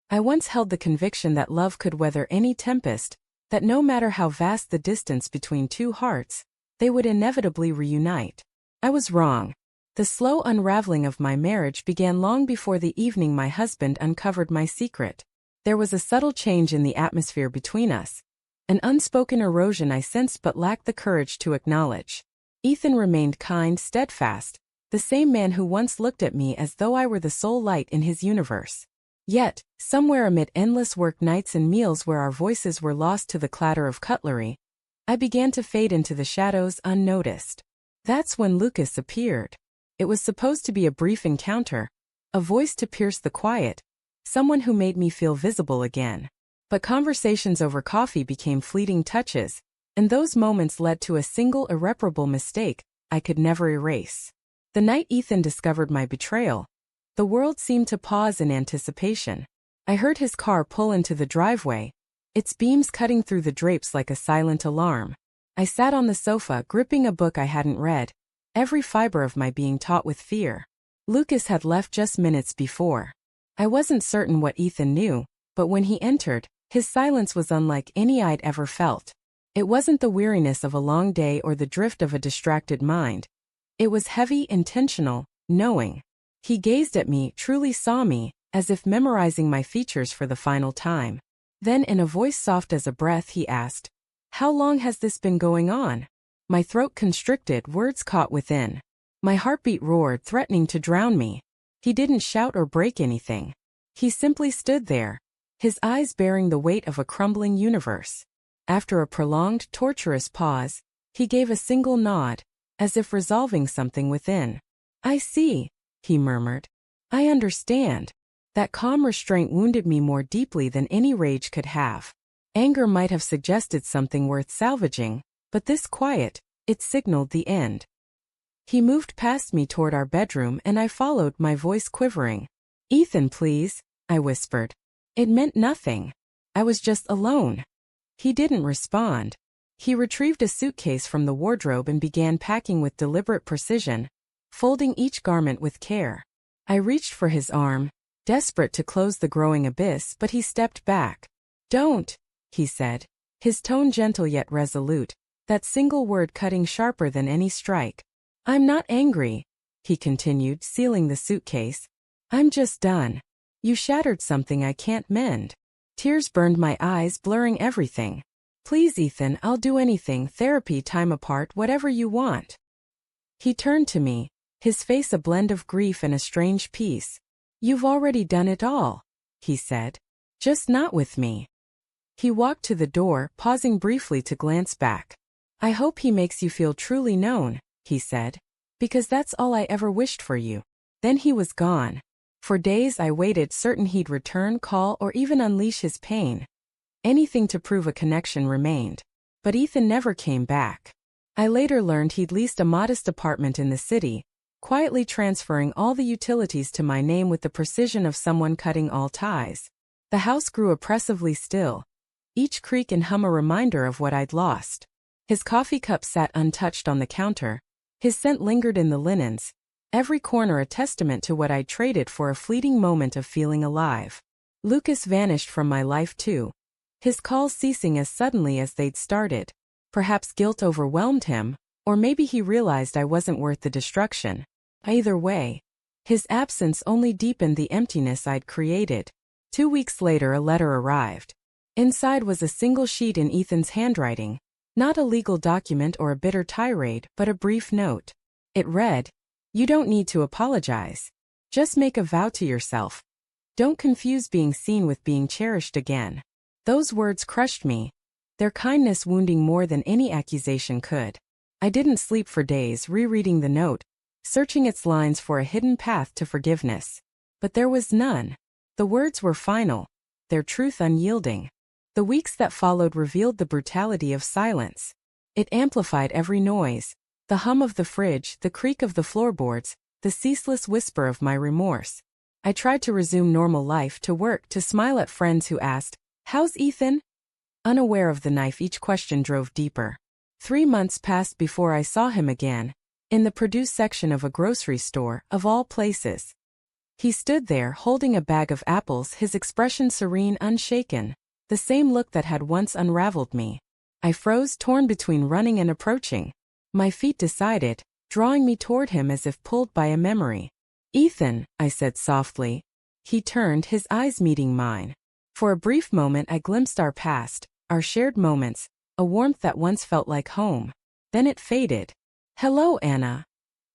I once held the conviction that love could weather any tempest, that no matter how vast the distance between two hearts, they would inevitably reunite. I was wrong. The slow unraveling of my marriage began long before the evening my husband uncovered my secret. There was a subtle change in the atmosphere between us, an unspoken erosion I sensed but lacked the courage to acknowledge. Ethan remained kind, steadfast, the same man who once looked at me as though I were the sole light in his universe. Yet, somewhere amid endless work nights and meals where our voices were lost to the clatter of cutlery, I began to fade into the shadows unnoticed. That's when Lucas appeared. It was supposed to be a brief encounter, a voice to pierce the quiet, someone who made me feel visible again. But conversations over coffee became fleeting touches, and those moments led to a single irreparable mistake I could never erase. The night Ethan discovered my betrayal, the world seemed to pause in anticipation. I heard his car pull into the driveway, its beams cutting through the drapes like a silent alarm. I sat on the sofa, gripping a book I hadn't read, every fiber of my being taut with fear. Lucas had left just minutes before. I wasn't certain what Ethan knew, but when he entered, his silence was unlike any I'd ever felt. It wasn't the weariness of a long day or the drift of a distracted mind. It was heavy, intentional, knowing. He gazed at me, truly saw me, as if memorizing my features for the final time. Then in a voice soft as a breath he asked, "How long has this been going on?" My throat constricted, words caught within. My heartbeat roared, threatening to drown me. He didn't shout or break anything. He simply stood there, his eyes bearing the weight of a crumbling universe. After a prolonged, torturous pause, he gave a single nod, as if resolving something within. "I see," he murmured. "I understand." That calm restraint wounded me more deeply than any rage could have. Anger might have suggested something worth salvaging, but this quiet, it signaled the end. He moved past me toward our bedroom and I followed, my voice quivering. "Ethan, please," I whispered. It meant nothing. I was just alone. He didn't respond. He retrieved a suitcase from the wardrobe and began packing with deliberate precision, folding each garment with care. I reached for his arm, desperate to close the growing abyss, but he stepped back. "Don't," he said, his tone gentle yet resolute, that single word cutting sharper than any strike. "I'm not angry," he continued, sealing the suitcase. "I'm just done. You shattered something I can't mend." Tears burned my eyes, blurring everything. "Please, Ethan, I'll do anything, therapy, time apart, whatever you want." He turned to me, his face a blend of grief and a strange peace. "You've already done it all," he said. "Just not with me." He walked to the door, pausing briefly to glance back. "I hope he makes you feel truly known," he said, "because that's all I ever wished for you." Then he was gone. For days I waited, certain he'd return, call, or even unleash his pain. Anything to prove a connection remained. But Ethan never came back. I later learned he'd leased a modest apartment in the city, quietly transferring all the utilities to my name with the precision of someone cutting all ties. The house grew oppressively still, each creak and hum a reminder of what I'd lost. His coffee cup sat untouched on the counter, his scent lingered in the linens, every corner a testament to what I'd traded for a fleeting moment of feeling alive. Lucas vanished from my life too, his calls ceasing as suddenly as they'd started. Perhaps guilt overwhelmed him, or maybe he realized I wasn't worth the destruction. Either way, his absence only deepened the emptiness I'd created. 2 weeks later a letter arrived. Inside was a single sheet in Ethan's handwriting, not a legal document or a bitter tirade, but a brief note. It read, "You don't need to apologize. Just make a vow to yourself. Don't confuse being seen with being cherished again." Those words crushed me, their kindness wounding more than any accusation could. I didn't sleep for days, rereading the note, searching its lines for a hidden path to forgiveness. But there was none. The words were final, their truth unyielding. The weeks that followed revealed the brutality of silence. It amplified every noise, the hum of the fridge, the creak of the floorboards, the ceaseless whisper of my remorse. I tried to resume normal life, to work, to smile at friends who asked, "How's Ethan?" Unaware of the knife each question drove deeper. 3 months passed before I saw him again, in the produce section of a grocery store, of all places. He stood there holding a bag of apples, his expression serene, unshaken, the same look that had once unraveled me. I froze, torn between running and approaching. My feet decided, drawing me toward him as if pulled by a memory. "Ethan," I said softly. He turned, his eyes meeting mine. For a brief moment I glimpsed our past, our shared moments, a warmth that once felt like home. Then it faded. "Hello, Anna,"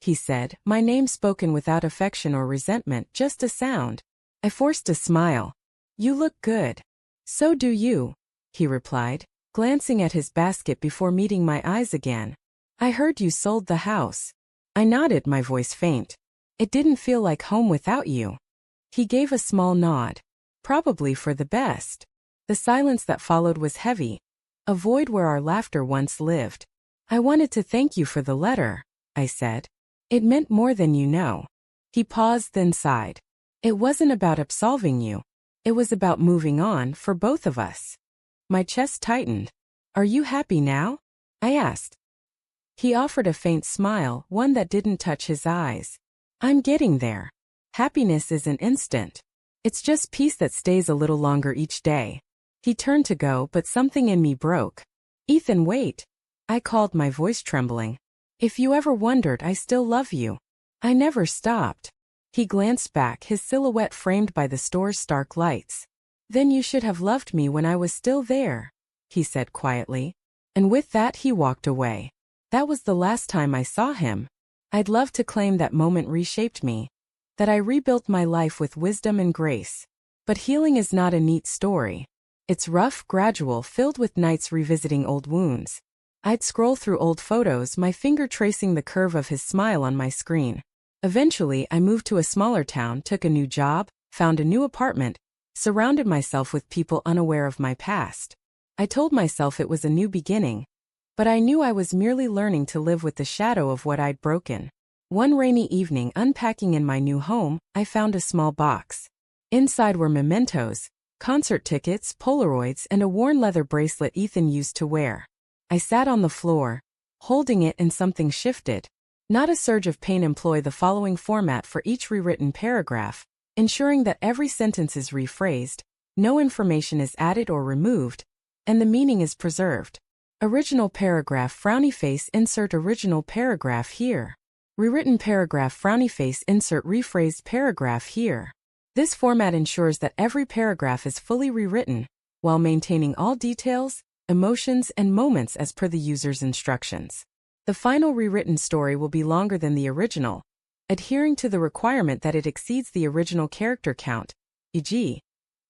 he said, my name spoken without affection or resentment, just a sound. I forced a smile. "You look good." "So do you," he replied, glancing at his basket before meeting my eyes again. "I heard you sold the house." I nodded, my voice faint. "It didn't feel like home without you." He gave a small nod. "Probably for the best." The silence that followed was heavy, a void where our laughter once lived. "I wanted to thank you for the letter," I said. "It meant more than you know." He paused, then sighed. "It wasn't about absolving you. It was about moving on for both of us." My chest tightened. "Are you happy now?" I asked. He offered a faint smile, one that didn't touch his eyes. "I'm getting there. Happiness isn't instant. It's just peace that stays a little longer each day." He turned to go, but something in me broke. "Ethan, wait," I called, my voice trembling. "If you ever wondered, I still love you. I never stopped." He glanced back, his silhouette framed by the store's stark lights. "Then you should have loved me when I was still there," he said quietly. And with that he walked away. That was the last time I saw him. I'd love to claim that moment reshaped me, that I rebuilt my life with wisdom and grace. But healing is not a neat story. It's rough, gradual, filled with nights revisiting old wounds. I'd scroll through old photos, my finger tracing the curve of his smile on my screen. Eventually, I moved to a smaller town, took a new job, found a new apartment, surrounded myself with people unaware of my past. I told myself it was a new beginning, but I knew I was merely learning to live with the shadow of what I'd broken. One rainy evening, unpacking in my new home, I found a small box. Inside were mementos, concert tickets, Polaroids, and a worn leather bracelet Ethan used to wear. I sat on the floor, holding it, and something shifted. Not a surge of pain. Employ the following format for each rewritten paragraph, ensuring that every sentence is rephrased, no information is added or removed, and the meaning is preserved. Original paragraph, frowny face, insert original paragraph here. Rewritten paragraph, frowny face, insert rephrased paragraph here. This format ensures that every paragraph is fully rewritten, while maintaining all details, emotions, and moments as per the user's instructions. The final rewritten story will be longer than the original, adhering to the requirement that it exceeds the original character count, e.g.,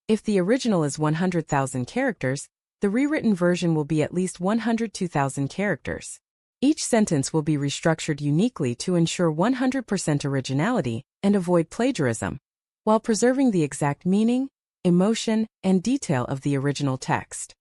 if the original is 100,000 characters, the rewritten version will be at least 102,000 characters. Each sentence will be restructured uniquely to ensure 100% originality and avoid plagiarism, while preserving the exact meaning, emotion, and detail of the original text.